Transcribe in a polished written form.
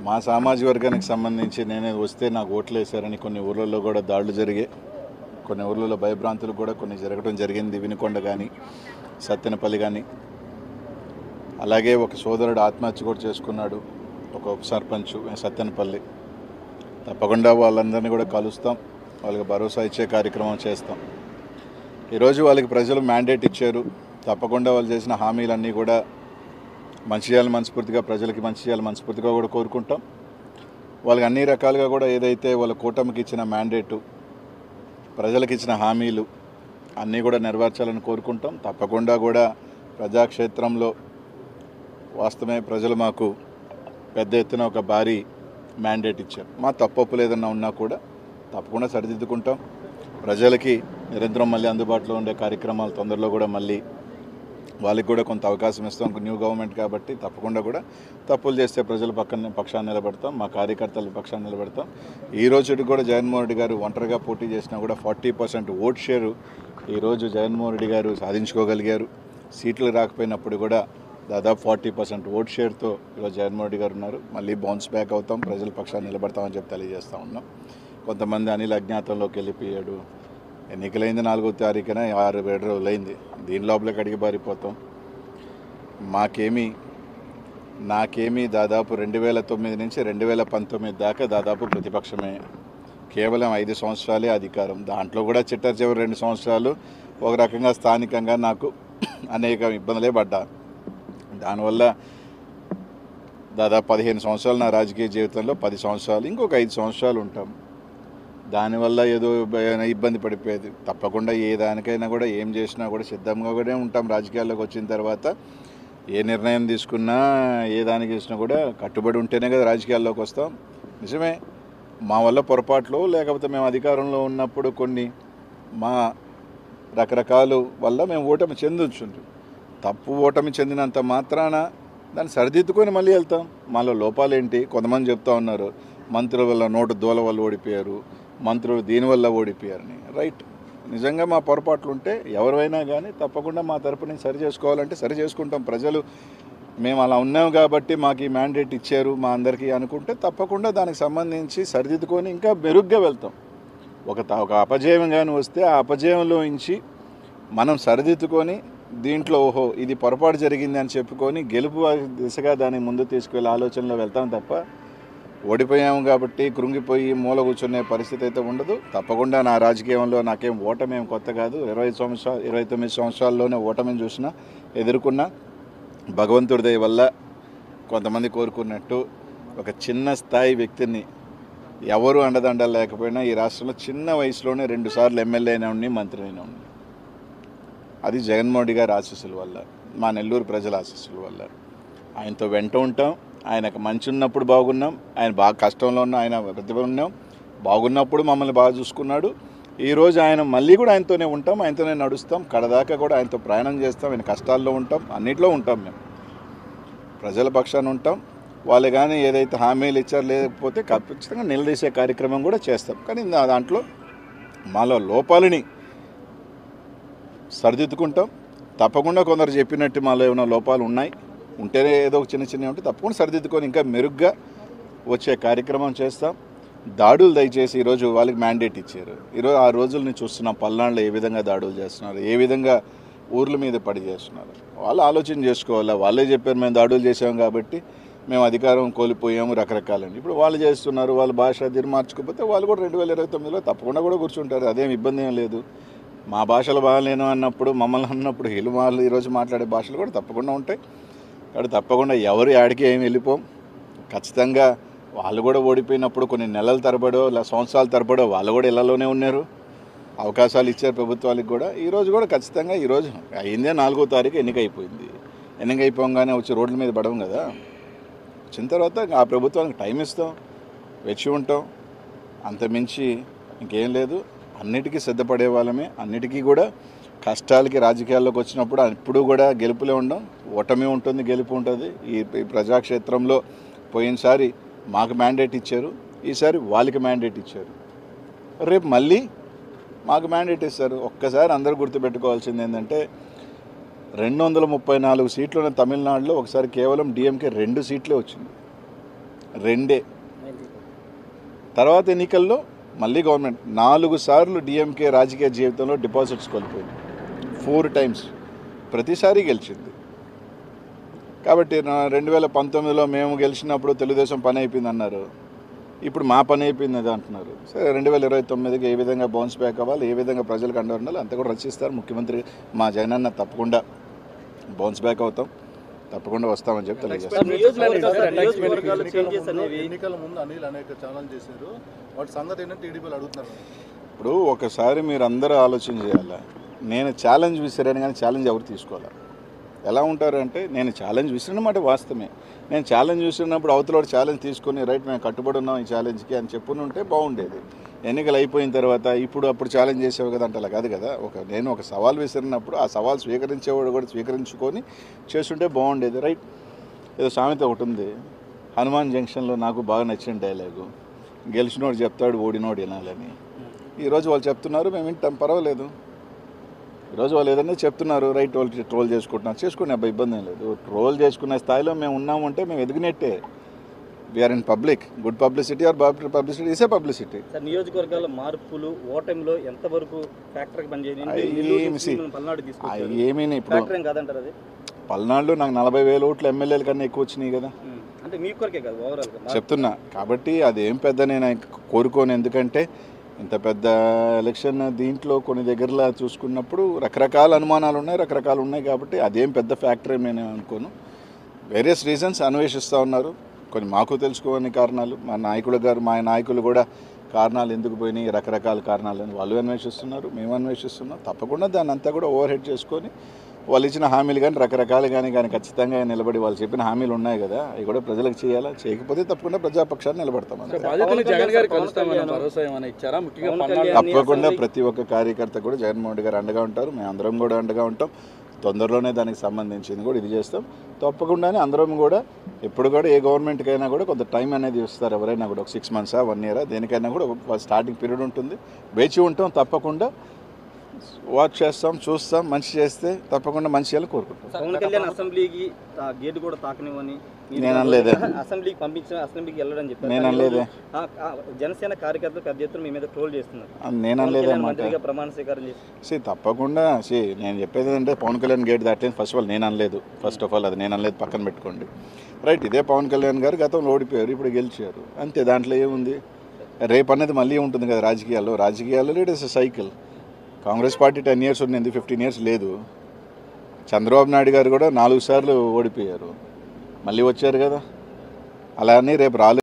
మా సామాజిక వర్గానికి సంబంధించి నేనే వస్తే నాకు ఓట్లు వేశారని కొన్ని ఊర్లలో కూడా దాడులు జరిగాయి. కొన్ని ఊర్లలో భయభ్రాంతులు కూడా కొన్ని జరగడం జరిగింది. వినుకొండ కానీ సత్తెనపల్లి కానీ. అలాగే ఒక సోదరుడు ఆత్మహత్య కూడా చేసుకున్నాడు, ఒక ఉప సర్పంచ్ సత్తెనపల్లి. తప్పకుండా వాళ్ళందరినీ కూడా కలుస్తాం, వాళ్ళకి భరోసా ఇచ్చే కార్యక్రమం చేస్తాం. ఈరోజు వాళ్ళకి ప్రజలు మ్యాండేట్ ఇచ్చారు. తప్పకుండా వాళ్ళు చేసిన హామీలన్నీ కూడా మంచి చేయాలి మనస్ఫూర్తిగా, ప్రజలకి మంచి చేయాలి మనస్ఫూర్తిగా కూడా కోరుకుంటాం. వాళ్ళకి అన్ని రకాలుగా కూడా ఏదైతే వాళ్ళ కూటమికి ఇచ్చిన మ్యాండేటు, ప్రజలకు ఇచ్చిన హామీలు అన్నీ కూడా నెరవేర్చాలని కోరుకుంటాం. తప్పకుండా కూడా ప్రజాక్షేత్రంలో వాస్తవమే ప్రజలు మాకు పెద్ద ఎత్తున ఒక భారీ మ్యాండేట్ ఇచ్చారు. మా తప్పొప్పులు ఏదన్నా ఉన్నా కూడా తప్పకుండా సరిదిద్దుకుంటాం. ప్రజలకి నిరంతరం మళ్ళీ అందుబాటులో ఉండే కార్యక్రమాలు తొందరలో కూడా మళ్ళీ వాళ్ళకి కూడా కొంత అవకాశం ఇస్తాం. న్యూ గవర్నమెంట్ కాబట్టి తప్పకుండా కూడా తప్పులు చేస్తే ప్రజల పక్షాన్ని నిలబడతాం, మా కార్యకర్తల పక్షాన్ని నిలబడతాం. ఈ రోజుకి కూడా జగన్మోహన్ రెడ్డి గారు ఒంటరిగా పోటీ చేసినా కూడా 40% ఓట్ షేరు ఈరోజు జగన్మోహన్ రెడ్డి గారు సాధించుకోగలిగారు. సీట్లు రాకపోయినప్పుడు కూడా దాదాపు 40% ఓట్ షేర్తో ఈరోజు జగన్మోహన్ రెడ్డి గారు ఉన్నారు. మళ్ళీ బౌన్స్ బ్యాక్ అవుతాం, ప్రజల పక్షాన్ని నిలబడతామని చెప్పి తెలియజేస్తూ ఉన్నాం. కొంతమంది అనిల్ అజ్ఞాతంలోకి వెళ్ళిపోయాడు. ఎన్నికలైంది 4వ తారీఖున 6-7 రోజులైంది. దీని లోపలికి అడిగి బారిపోతాం. నాకేమీ దాదాపు 2009 నుంచి 2019 దాకా దాదాపు ప్రతిపక్షమే. కేవలం 5 సంవత్సరాలే అధికారం. దాంట్లో కూడా చిట్ట చివరి 2 సంవత్సరాలు ఒక రకంగా స్థానికంగా నాకు అనేక ఇబ్బందులే పడ్డా. దానివల్ల దాదాపు 15 సంవత్సరాలు నా రాజకీయ జీవితంలో 10 సంవత్సరాలు, ఇంకొక 5 సంవత్సరాలు ఉంటాం. దానివల్ల ఏదో ఇబ్బంది పడిపోయేది. తప్పకుండా ఏ దానికైనా కూడా ఏం చేసినా కూడా సిద్ధంగా కూడా ఉంటాం. రాజకీయాల్లోకి వచ్చిన తర్వాత ఏ నిర్ణయం తీసుకున్నా ఏ దానికి చేసినా కూడా కట్టుబడి ఉంటేనే కదా రాజకీయాల్లోకి వస్తాం. నిజమే, మా వల్ల పొరపాట్లు లేకపోతే మేము అధికారంలో ఉన్నప్పుడు కొన్ని మా రకరకాల వల్ల మేము ఓటమి చెందొచ్చుంటాం. తప్పు ఓటమి చెందినంత మాత్రాన దాన్ని సరిదిద్దుకొని మళ్ళీ వెళ్తాం. మాలో లోపాలేంటి? కొంతమంది చెప్తా ఉన్నారు మంత్రుల వల్ల నోటు దూల వల్ల ఓడిపోయారు, మంత్రులు దీనివల్ల ఓడిపోయారని. రైట్, నిజంగా మా పొరపాట్లు ఉంటే ఎవరైనా కానీ తప్పకుండా మా తరపున సరి చేసుకోవాలంటే సరి చేసుకుంటాం. ప్రజలు మేము అలా ఉన్నాం కాబట్టి మాకు ఈ మ్యాండేట్ ఇచ్చారు మా అందరికీ అనుకుంటే తప్పకుండా దానికి సంబంధించి సరిదిద్దుకొని ఇంకా మెరుగ్గా వెళ్తాం. ఒక అపజయం కానీ వస్తే ఆ అపజయంలో నుంచి మనం సరిదిద్దుకొని దీంట్లో ఓహో ఇది పొరపాటు జరిగింది అని చెప్పుకొని గెలుపు దిశగా దాన్ని ముందు తీసుకువెళ్ళే ఆలోచనలో వెళ్తాం తప్ప ఓడిపోయాము కాబట్టి కృంగిపోయి మూల కూర్చునే పరిస్థితి అయితే ఉండదు. తప్పకుండా నా రాజకీయంలో నాకేం ఓటమేం కొత్త కాదు. 29 సంవత్సరాల్లోనే ఓటమిని చూసినా ఎదుర్కొన్నా. భగవంతుడి దయ వల్ల కొంతమంది కోరుకున్నట్టు ఒక చిన్న స్థాయి వ్యక్తిని ఎవరు అండదండలు లేకపోయినా ఈ రాష్ట్రంలో చిన్న వయసులోనే 2 సార్లు ఎమ్మెల్యే అయినా ఉండి మంత్రి అయినా ఉండి, అది జగన్మోహన్ రెడ్డి గారి ఆశీస్సుల వల్ల, మా నెల్లూరు ప్రజల ఆశీస్సుల వల్ల. ఆయనతో వెంట ఉంటాం. ఆయనకు మంచి ఉన్నప్పుడు బాగున్నాం, ఆయన బాగా కష్టంలో ఉన్న ఆయన ప్రతిభ ఉన్నాం. బాగున్నప్పుడు మమ్మల్ని బాగా చూసుకున్నాడు. ఈరోజు ఆయన మళ్ళీ కూడా ఆయనతోనే ఉంటాం, ఆయనతోనే నడుస్తాం, కడదాకా కూడా ఆయనతో ప్రయాణం చేస్తాం. ఆయన కష్టాల్లో ఉంటాం, అన్నిట్లో ఉంటాం. మేము ప్రజల పక్షాన ఉంటాం. వాళ్ళు కానీ ఏదైతే హామీలు ఇచ్చారో లేకపోతే ఖచ్చితంగా నిలదీసే కార్యక్రమం కూడా చేస్తాం. కానీ దాంట్లో మాలో లోపాలని సరిదిద్దుకుంటాం. తప్పకుండా కొందరు చెప్పినట్టు మాలో ఏమైనా లోపాలు ఉంటేనే ఏదో ఒక చిన్న ఉంటే తప్పకుండా సరిదిద్దుకొని ఇంకా మెరుగ్గా వచ్చే కార్యక్రమం చేస్తాం. దాడులు దయచేసి ఈరోజు వాళ్ళకి మ్యాండేట్ ఇచ్చారు. ఈరోజు ఆ రోజులని చూస్తున్నాం. పల్నాడులో ఏ విధంగా దాడులు చేస్తున్నారు, ఏ విధంగా ఊర్ల మీద పడి చేస్తున్నారు. వాళ్ళు ఆలోచన చేసుకోవాలి. వాళ్ళే చెప్పారు మేము దాడులు చేసాం కాబట్టి మేము అధికారం కోల్పోయాము రకరకాలని. ఇప్పుడు వాళ్ళు చేస్తున్నారు. వాళ్ళ భాష తీరు మార్చుకోకపోతే వాళ్ళు కూడా 2029లో తప్పకుండా కూడా కూర్చుంటారు. అదేం ఇబ్బంది ఏం లేదు. మా భాషలు బాగాలేను అన్నప్పుడు మమ్మల్ని అన్నప్పుడు వాళ్ళు ఈరోజు మాట్లాడే భాషలు కూడా తప్పకుండా ఉంటాయి. కాబట్టి తప్పకుండా ఎవరు యాడికి ఏమి వెళ్ళిపోం. ఖచ్చితంగా వాళ్ళు కూడా ఓడిపోయినప్పుడు కొన్ని నెలల తరబడో సంవత్సరాల తరబడో వాళ్ళు కూడా ఇళ్లలోనే ఉన్నారు. అవకాశాలు ఇచ్చారు ప్రభుత్వాలకు కూడా. ఈరోజు కూడా ఖచ్చితంగా ఈరోజు అయిందే 4వ తారీఖు ఎన్నికైపోయింది. ఎన్నికైపోగానే వచ్చి రోడ్ల మీద పడవం కదా. వచ్చిన తర్వాత ఆ ప్రభుత్వానికి టైం ఇస్తాం, వెచ్చి ఉంటాం. అంతమించి ఇంకేం లేదు. అన్నిటికీ సిద్ధపడే వాళ్ళమే. అన్నిటికీ కూడా కష్టాలకి రాజకీయాల్లోకి వచ్చినప్పుడు ఇప్పుడు కూడా గెలుపులే ఉండం, ఓటమి ఉంటుంది, గెలుపు ఉంటుంది. ఈ ప్రజాక్షేత్రంలో పోయినసారి మాకు మ్యాండేట్ ఇచ్చారు, ఈసారి వాళ్ళకి మ్యాండేట్ ఇచ్చారు, రేపు మళ్ళీ మాకు మ్యాండేట్ ఇస్తారు. ఒక్కసారి అందరూ గుర్తుపెట్టుకోవాల్సింది ఏంటంటే 234 సీట్లు ఉన్న తమిళనాడులో ఒకసారి కేవలం డిఎంకే 2 సీట్లే వచ్చింది. రెండే. తర్వాత ఎన్నికల్లో మళ్ళీ గవర్నమెంట్ 4 సార్లు డిఎంకే రాజకీయ జీవితంలో డిపాజిట్స్ కోల్పోయింది, 4 times, ప్రతిసారి గెలిచింది. కాబట్టి 2019లో మేము గెలిచినప్పుడు తెలుగుదేశం పని అయిపోయింది అన్నారు, ఇప్పుడు మా పని అయిపోయింది అది అంటున్నారు. సరే 2029కి ఏ విధంగా బౌన్స్ బ్యాక్ అవ్వాలి, ఏ విధంగా ప్రజలకు అండ ఉండాలి అంతా కూడా రచిస్తారు. ముఖ్యమంత్రి మా జగనన్న తప్పకుండా బౌన్స్ బ్యాక్ అవుతాం, తప్పకుండా వస్తామని చెప్పి తెలియజేస్తాం. ఎన్నికల ముందు అనిల్ అనేక ఛాలెంజ్ చేశారు, వాటి సంగతి ఏంటంటే టీడీపీలు అడుగుతున్నారు. ఇప్పుడు ఒకసారి మీరు అందరూ ఆలోచన చేయాలా, నేను ఛాలెంజ్ విసిరాను కానీ ఛాలెంజ్ ఎవరు తీసుకోవాలి. ఎలా ఉంటారంటే నేను ఛాలెంజ్ విసిరినమాట వాస్తవమే, నేను ఛాలెంజ్ విసిరినప్పుడు అవతల ఛాలెంజ్ తీసుకొని రైట్ మేము కట్టుబడి ఉన్నాం ఈ ఛాలెంజ్కి అని చెప్పుని ఉంటే బాగుండేది. ఎన్నికలు అయిపోయిన తర్వాత అప్పుడు ఛాలెంజ్ చేసేవి కదా అంటే అలా కాదు కదా. నేను ఒక సవాల్ విసిరినప్పుడు ఆ సవాల్ స్వీకరించేవాడు కూడా స్వీకరించుకొని చేస్తుంటే బాగుండేది. రైట్, ఏదో సామెత ఒకటి ఉంది, హనుమాన్ జంక్షన్లో నాకు బాగా నచ్చిన డైలాగు, గెలిచినోడు చెప్తాడు ఓడినోడు వినాలని. ఈరోజు వాళ్ళు చెప్తున్నారు, మేము వింటాం, పర్వాలేదు. ఈరోజు వాళ్ళు ఏదైనా చెప్తున్నారు, రైట్, వాళ్ళు ట్రోల్ చేసుకునే అబ్బాయి ఇబ్బంది ఏం లేదు. ట్రోల్ చేసుకునే స్థాయిలో మేము ఉన్నామంటే మేము ఎదిగినట్టే. We are in public, good publicity or bad publicity is a publicity. నియోజకవర్గాల మార్పులు ఓటమిలో ఎంతవరకు ఫ్యాక్టర్కి పనిచేయండి? ఏమీ ఇప్పుడు కాదంటారు అది. పల్నాడులో నాకు 40,000 ఓట్లు ఎమ్మెల్యేల కన్నా ఎక్కువ వచ్చినాయి కదా, అంటే మీ కొరకే కాదు ఓవరాల్గా చెప్తున్నా. కాబట్టి అదేం పెద్ద నేను కోరుకోను, ఎందుకంటే ఇంత పెద్ద ఎలక్షన్ దీంట్లో కొన్ని దగ్గరలో చూసుకున్నప్పుడు రకరకాల అనుమానాలు ఉన్నాయి, రకరకాలు ఉన్నాయి. కాబట్టి అదేం పెద్ద ఫ్యాక్టరీ నేను అనుకోను. వేరియస్ రీజన్స్ అన్వేషిస్తూ ఉన్నారు, కొన్ని మాకు తెలుసుకోని కారణాలు, మా నాయకులు కూడా కారణాలు ఎందుకు పోయినాయి, రకరకాల కారణాలని వాళ్ళు అన్వేషిస్తున్నారు, మేము అన్వేషిస్తున్నాం. తప్పకుండా దాన్ని అంతా కూడా ఓవర్ హెడ్ చేసుకొని వాళ్ళు ఇచ్చిన హామీలు కానీ రకరకాలు కానీ ఖచ్చితంగా నిలబడి వాళ్ళు చెప్పిన హామీలు ఉన్నాయి కదా, అవి కూడా ప్రజలకు చేయాలా, చేయకపోతే తప్పకుండా ప్రజాపక్షాన్ని నిలబడతాం. తప్పకుండా ప్రతి ఒక్క కార్యకర్త కూడా జగన్మోహన్ రెడ్డి గారు అండగా ఉంటారు, మేము అందరం కూడా అండగా ఉంటాం. తొందరలోనే దానికి సంబంధించింది కూడా ఇది చేస్తాం. తప్పకుండానే అందరం కూడా ఎప్పుడు కూడా ఏ గవర్నమెంట్కైనా కూడా కొంత టైం అనేది ఇస్తారు, ఎవరైనా కూడా ఒక 6 months 1 year దేనికైనా కూడా ఒక స్టార్టింగ్ పీరియడ్ ఉంటుంది, వేచి ఉంటాం. తప్పకుండా వాచ్ చేస్తాం, చూస్తాం, మంచి చేస్తే తప్పకుండా మంచి చేయాలని కోరుకుంటాం. పవన్ కళ్యాణ్ అసెంబ్లీకి గేట్ కూడా తాకనివ్వని నేను అనలేదే, అసెంబ్లీకి పంపించిన అసెంబ్లీకి వెళ్ళడం చెప్పారు. నేను అనలేదే. జనసేన కార్యకర్తలు పెద్ద ఎత్తున మీ మీద ట్రోల్ చేస్తున్నారు. నేను అనలేదన్నమాట. ప్రమాణ స్వీకారం చేసి తప్పకుండా నేను చెప్పేది ఏంటంటే పవన్ కళ్యాణ్ గేట్ దాటలేదు. ఫస్ట్ ఆఫ్ ఆల్ నేను అనలేదు, అది నేను అనలేదు, పక్కన పెట్టుకోండి. రైట్, ఇదే పవన్ కళ్యాణ్ గారు గతంలో ఓడిపోయారు, ఇప్పుడు గెలిచారు, అంతే. దాంట్లో ఏముంది, రేపు అనేది మళ్ళీ ఉంటుంది కదా రాజకీయాల్లో it is a cycle. Congress party 10 years ఉంది, 15 years లేదు. చంద్రబాబు నాయుడు గారు కూడా 4 సార్లు ఓడిపోయారు, మళ్ళీ వచ్చారు కదా. అలా అని రేపు రాలేదు.